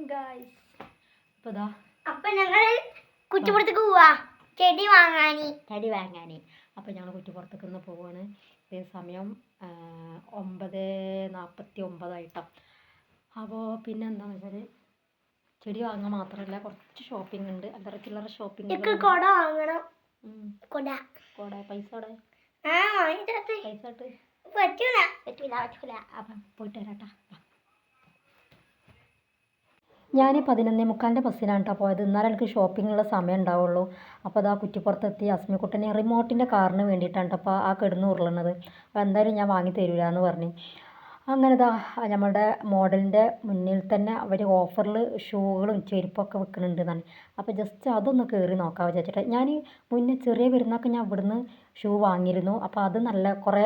Morning guys. അപ്പോൾ ഇതാ ഞങ്ങൾ കുറ്റിപ്പുറത്തേക്ക് പോവാ ചെടി വാങ്ങാൻ. അപ്പോൾ ഞങ്ങൾ കുറ്റിപ്പുറത്തേക്ക് ഒന്ന് പോവാണ്. സമയം 9:49 അപ്പോൾ പിന്നെ എന്താണെന്ന് വെച്ചാൽ ചെടി വാങ്ങാൻ മാത്രമല്ല കുറച്ച് ഷോപ്പിംഗ് ഉണ്ട്. അല്ലറ ചില്ലറ ഷോപ്പിംഗ്. കൊട വാങ്ങണം. പൈസ പറ്റൂല. അപ്പം പോയിട്ട് വരാട്ടാ. ഞാൻ 11:45 ബസ്സിനാണ് കേട്ടോ പോയത്. എന്നാലും എനിക്ക് ഷോപ്പിങ്ങിനുള്ള സമയം ഉണ്ടാവുള്ളൂ. അപ്പോൾ അതാ കുറ്റിപ്പുറത്തെത്തി. അസ്മിക്കുട്ടനെ റിമോട്ടിൻ്റെ കാറിന് വേണ്ടിയിട്ടാണ് കേട്ടോ അപ്പോൾ ആ കിടന്ന് ഉരുളുന്നത്. അപ്പോൾ എന്തായാലും ഞാൻ വാങ്ങി തരില്ല എന്ന് പറഞ്ഞു. അങ്ങനെ ഇതാ നമ്മുടെ മോഡലിൻ്റെ മുന്നിൽ തന്നെ അവർ ഓഫറിൽ ഷൂകളും ചെരുപ്പൊക്കെ വെക്കുന്നുണ്ട് എന്നാണ്. അപ്പോൾ ജസ്റ്റ് അതൊന്ന് കയറി നോക്കാൻ വിചാരിച്ചിട്ട് ഞാൻ മുന്നേ ചെറിയ പെരുന്നാൾക്ക് ഞാൻ ഇവിടുന്ന് ഷൂ വാങ്ങിയിരുന്നു. അപ്പോൾ അത് നല്ല കുറേ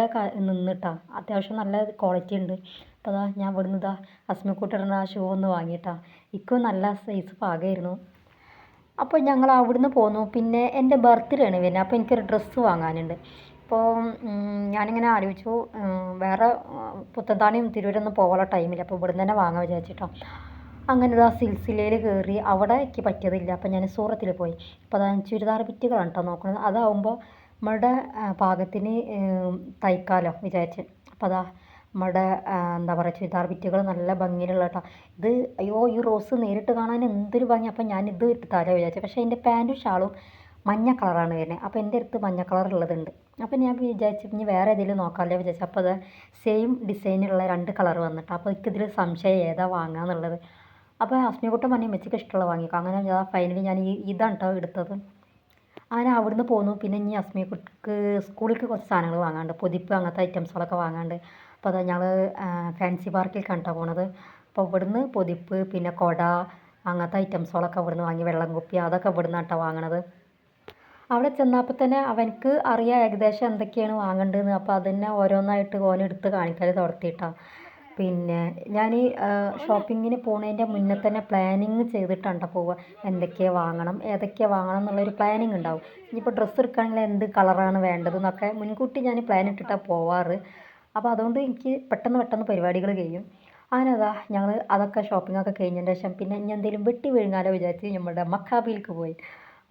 നിന്നിട്ടാണ്, അത്യാവശ്യം നല്ല ക്വാളിറ്റി ഉണ്ട്. അപ്പോൾ അതാ ഞാൻ ഇവിടുന്ന് ഇതാ അസ്മിക്കുട്ടിയുടെ ആ ഷൂ ഒന്ന് വാങ്ങിയിട്ടാണ്. ഇക്കും നല്ല സൈസ് പാകമായിരുന്നു. അപ്പോൾ ഞങ്ങൾ അവിടുന്ന് പോന്നു. പിന്നെ എൻ്റെ ബർത്ത്ഡേ ആണ് വരുന്നത്. അപ്പോൾ എനിക്കൊരു ഡ്രസ്സ് വാങ്ങാനുണ്ട്. അപ്പോൾ ഞാനിങ്ങനെ ആലോചിച്ചു, വേറെ പുത്തൻതാണിയും തിരൂരൊന്നും പോകാനുള്ള ടൈമില്ല. അപ്പോൾ ഇവിടുന്ന് തന്നെ വാങ്ങാൻ വിചാരിച്ചിട്ടോ. അങ്ങനെ ഇതാ സിൽസിലയിൽ കയറി. അവിടെ എനിക്ക് പറ്റിയതില്ല. അപ്പോൾ ഞാൻ സൂറത്തിൽ പോയി. അപ്പോൾ അതാ ചുരിദാർ ബിറ്റുകളാണ് കേട്ടോ നോക്കുന്നത്. അതാവുമ്പോൾ നമ്മളുടെ പാകത്തിന് തയ്ക്കാമല്ലോ വിചാരിച്ച്. അപ്പോൾ അതാ നമ്മുടെ എന്താ പറയുക ചുരിദാർ ബിറ്റുകൾ നല്ല ഭംഗിയിലുള്ള കേട്ടോ. ഇത് അയ്യോ ഈ റോസ് നേരിട്ട് കാണാൻ എന്തൊരു ഭംഗി. അപ്പോൾ ഞാൻ ഇത് എടുത്താലോ വിചാരിച്ചു. പക്ഷേ എൻ്റെ പാൻറ്റും ഷാളും മഞ്ഞ കളറാണ് വരുന്നത്. അപ്പോൾ എൻ്റെ അടുത്ത് മഞ്ഞ കളർ ഉള്ളതുണ്ട്. അപ്പോൾ ഞാൻ വിചാരിച്ചു ഇനി വേറെ ഏതെങ്കിലും നോക്കാമല്ലോ വിചാരിച്ചു. അപ്പോൾ അത് സെയിം ഡിസൈനുള്ള 2 കളർ വന്നിട്ട്. അപ്പോൾ എനിക്കിതിൽ സംശയം ഏതാ വാങ്ങുക എന്നുള്ളത്. അപ്പോൾ അസ്മിക്കുട്ടൻ പറഞ്ഞു മെച്ചിക്ക് ഇഷ്ടമുള്ള വാങ്ങിക്കോ. അങ്ങനെ ഞാൻ ഫൈനലി ഞാൻ ഇതാണ് കേട്ടോ എടുത്തത്. അങ്ങനെ അവിടുന്ന് പോന്നു. പിന്നെ ഇനി അസ്മിക്കുട്ടിക്ക് സ്കൂളിലേക്ക് കുറച്ച് സാധനങ്ങൾ വാങ്ങാണ്ട്, പൊതിപ്പ് അങ്ങനത്തെ ഐറ്റംസുകളൊക്കെ വാങ്ങാണ്ട്. അപ്പോൾ അത് ഞങ്ങൾ ഫാൻസി പാർക്കിൽ കണ്ടാണ് പോണത്. അപ്പോൾ ഇവിടുന്ന് പൊതിപ്പ് പിന്നെ കുട അങ്ങനത്തെ ഐറ്റംസുകളൊക്കെ ഇവിടുന്ന് വാങ്ങി. വെള്ളം കുപ്പി അതൊക്കെ ഇവിടുന്ന് കേട്ടോ വാങ്ങണത്. അവിടെ ചെന്നപ്പോൾ തന്നെ അവനക്ക് അറിയാം ഏകദേശം എന്തൊക്കെയാണ് വാങ്ങേണ്ടതെന്ന്. അപ്പോൾ അതന്നെ ഓരോന്നായിട്ട് ഓനെടുത്ത് കാണിക്കൽ തുടത്തിയിട്ടാണ്. പിന്നെ ഞാൻ ഷോപ്പിങ്ങിന് പോകുന്നതിൻ്റെ മുന്നേ തന്നെ പ്ലാനിങ് ചെയ്തിട്ടാണ് പോവുക. എന്തൊക്കെയാണ് വാങ്ങണം ഏതൊക്കെയാണ് വാങ്ങണം എന്നുള്ളൊരു പ്ലാനിങ് ഉണ്ടാവും. ഇനിയിപ്പോൾ ഡ്രസ്സ് എടുക്കുകയാണെങ്കിൽ എന്ത് കളറാണ് വേണ്ടതെന്നൊക്കെ മുൻകൂട്ടി ഞാൻ പ്ലാൻ ഇട്ടിട്ടാണ് പോവാറ്. അപ്പോൾ അതുകൊണ്ട് എനിക്ക് പെട്ടെന്ന് പരിപാടികൾ കഴിയും. അങ്ങനെ അതാ ഞങ്ങൾ അതൊക്കെ ഷോപ്പിങ്ങൊക്കെ കഴിഞ്ഞതിന് ശേഷം പിന്നെ ഇനി എന്തെങ്കിലും വെട്ടി വിഴുങ്ങാലോ വിചാരിച്ച് നമ്മുടെ മക്കാബിലേക്ക് പോയി.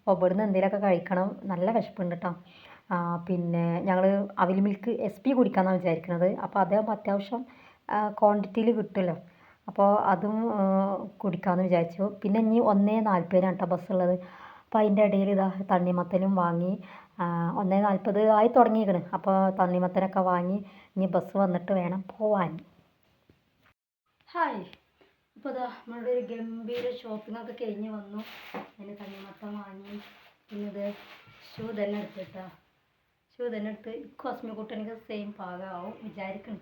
അപ്പോൾ ഇവിടുന്ന് എന്തെങ്കിലുമൊക്കെ കഴിക്കണം. നല്ല വിശപ്പുണ്ട് കേട്ടോ. പിന്നെ ഞങ്ങൾ അവിൽ മിൽക്ക് SP കുടിക്കാമെന്നാണ് വിചാരിക്കുന്നത്. അപ്പോൾ അതാകുമ്പോൾ അത്യാവശ്യം ക്വാണ്ടിറ്റിയിൽ കിട്ടുമല്ലോ. അപ്പോൾ അതും കുടിക്കാമെന്ന് വിചാരിച്ചു. പിന്നെ ഇനി 1:40 കേട്ടോ ബസ്സുള്ളത്. അപ്പോൾ അതിൻ്റെ ഇടയിൽ ഇതാ തണ്ണിമത്തനും വാങ്ങി. 1:40 ആയി തുടങ്ങിയിരിക്കണ്. അപ്പോൾ തണ്ണിമത്തനൊക്കെ വാങ്ങി ഇനി ബസ് വന്നിട്ട് വേണം പോവാൻ. ഹായ്. അപ്പോൾ ഇതാ നമ്മളുടെ ഒരു ഗംഭീര ഷോപ്പിങ്ങൊക്കെ കഴിഞ്ഞ് വന്നു. അതിന് തണ്ണിമത്തം വാങ്ങി. പിന്നെ ഇത് ഷൂ തന്നെ എടുത്ത് ഇക്കും അസ്മിക്കുട്ടനിക്ക് സെയിം പാകമാവും വിചാരിക്കണം.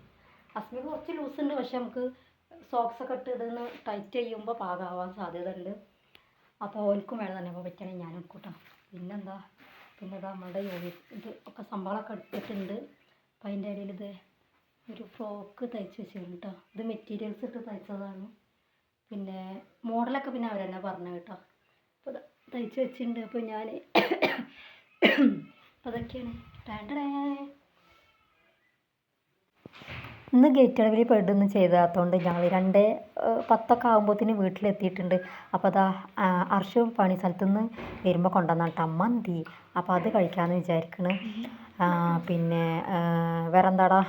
അസ്മിക്ക് കുറച്ച് ലൂസുണ്ട്. പക്ഷെ നമുക്ക് സോക്സൊക്കെ ഇട്ട് ഇതൊന്ന് ടൈറ്റ് ചെയ്യുമ്പോൾ പാകമാവാൻ സാധ്യത ഉണ്ട്. അപ്പോൾ ഓൽക്കും വേണം തന്നെ. അപ്പോൾ പറ്റുകയാണെങ്കിൽ ഞാൻ എടുക്കൂട്ടോ. പിന്നെ ഇതാ നമ്മളുടെ ഇത് ഒക്കെ സംഭവങ്ങളൊക്കെ എടുത്തിട്ടുണ്ട്. അപ്പോൾ അതിൻ്റെ ഇടയിൽ ഇത് ഒരു ഫ്രോക്ക് തയ്ച്ച് വെച്ചിട്ടുണ്ട് കേട്ടോ. ഇത് മെറ്റീരിയൽസ് ഇട്ട് തയ്ച്ചതാണ്. പിന്നെ മോഡലൊക്കെ പിന്നെ അവരെന്നെ പറഞ്ഞു കേട്ടോ. അപ്പോൾ തയ്ച്ച് വെച്ചിട്ടുണ്ട്. അപ്പോൾ ഞാൻ അതൊക്കെയാണ് ഇന്ന് ഗേറ്റ് അളവിൽ പെടുന്ന് ചെയ്താത്തതുകൊണ്ട് ഞങ്ങൾ 2:10 ആകുമ്പോഴത്തേന് വീട്ടിലെത്തിയിട്ടുണ്ട്. അപ്പോൾ അതാ അർഷും പണി സ്ഥലത്തുനിന്ന് വരുമ്പോൾ കൊണ്ടുവന്നാണ് കേട്ടോ മന്തി. അപ്പോൾ അത് കഴിക്കാമെന്ന് വിചാരിക്കണ്. പിന്നെ വേറെ എന്താടാ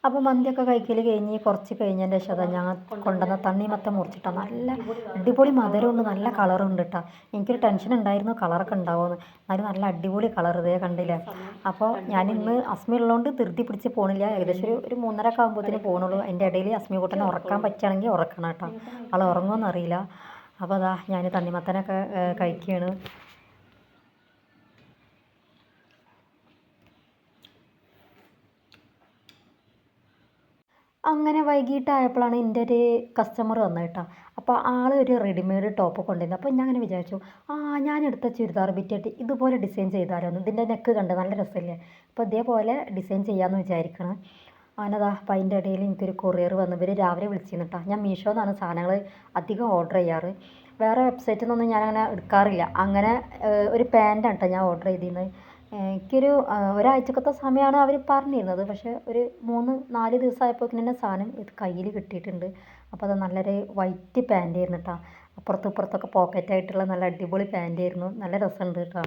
അപ്പോൾ മന്തിയൊക്കെ കഴിക്കൽ കഴിഞ്ഞ് കുറച്ച് കഴിഞ്ഞതിൻ്റെ ശേഷം അതാ ഞങ്ങൾ കൊണ്ടുവന്ന തണ്ണിമത്തം മുറിച്ചിട്ടാണ്. നല്ല അടിപൊളി മധുരമുണ്ട്, നല്ല കളറുണ്ട് കേട്ടോ. എനിക്കൊരു ടെൻഷൻ ഉണ്ടായിരുന്നു കളറൊക്കെ ഉണ്ടാവുമെന്ന്. എന്നാലും നല്ല അടിപൊളി കളർ ഇതേ കണ്ടില്ലേ. അപ്പോൾ ഞാനിന്ന് അസ്മി ഉള്ളതുകൊണ്ട് ധൃതി പിടിച്ച് പോകണില്ല. ഏകദേശം ഒരു 3:30 ആകുമ്പോഴത്തേന് പോകണുള്ളൂ. അതിൻ്റെ ഇടയിൽ അസ്മി കൂട്ടനെ ഉറക്കാൻ പറ്റുകയാണെങ്കിൽ ഉറക്കണം കേട്ടോ. ആൾ ഉറങ്ങുമെന്നറിയില്ല. അപ്പോൾ അതാ ഞാൻ തണ്ണിമത്തനൊക്കെ കഴിക്കുകയാണ്. അങ്ങനെ വൈകിട്ടായപ്പോഴാണ് എൻ്റെ ഒരു കസ്റ്റമർ വന്നത് കേട്ടോ. അപ്പോൾ ആൾ ഒരു റെഡിമെയ്ഡ് ടോപ്പ് കൊണ്ടുവന്നു. അപ്പോൾ ഞാൻ അങ്ങനെ വിചാരിച്ചു ഞാനെടുത്ത ചുരിദാർ ബിറ്റായിട്ട് ഇതുപോലെ ഡിസൈൻ ചെയ്താലോ. ഇതിൻ്റെ നെക്ക് കണ്ട് നല്ല രസമില്ലേ. അപ്പോൾ ഇതേപോലെ ഡിസൈൻ ചെയ്യാമെന്ന് വിചാരിക്കണം. അങ്ങനെതാ അപ്പോൾ അതിൻ്റെ ഇടയിൽ എനിക്കൊരു കൊറിയർ വന്നു. ഇവർ രാവിലെ വിളിച്ചിരുന്നു കേട്ടോ. ഞാൻ മീഷോന്നാണ് സാധനങ്ങൾ അധികം ഓർഡർ ചെയ്യാറ്. വേറെ വെബ്സൈറ്റിൽ നിന്നൊന്നും ഞാനങ്ങനെ എടുക്കാറില്ല. അങ്ങനെ ഒരു പാൻറ്റാണ് കേട്ടോ ഞാൻ ഓർഡർ ചെയ്തിരുന്നത്. എനിക്കൊരു ഒരാഴ്ചക്കത്തെ സമയമാണ് അവർ പറഞ്ഞിരുന്നത്. പക്ഷേ ഒരു 3-4 ദിവസമായപ്പോഴേക്കും തന്നെ സാധനം ഇത് കയ്യിൽ കിട്ടിയിട്ടുണ്ട്. അപ്പോൾ അത് നല്ലൊരു വൈറ്റ് പാൻറ്റായിരുന്നു കേട്ടോ. അപ്പുറത്തും ഇപ്പുറത്തൊക്കെ പോക്കറ്റായിട്ടുള്ള നല്ല അടിപൊളി പാൻറ്റായിരുന്നു. നല്ല രസമുണ്ട് കേട്ടോ.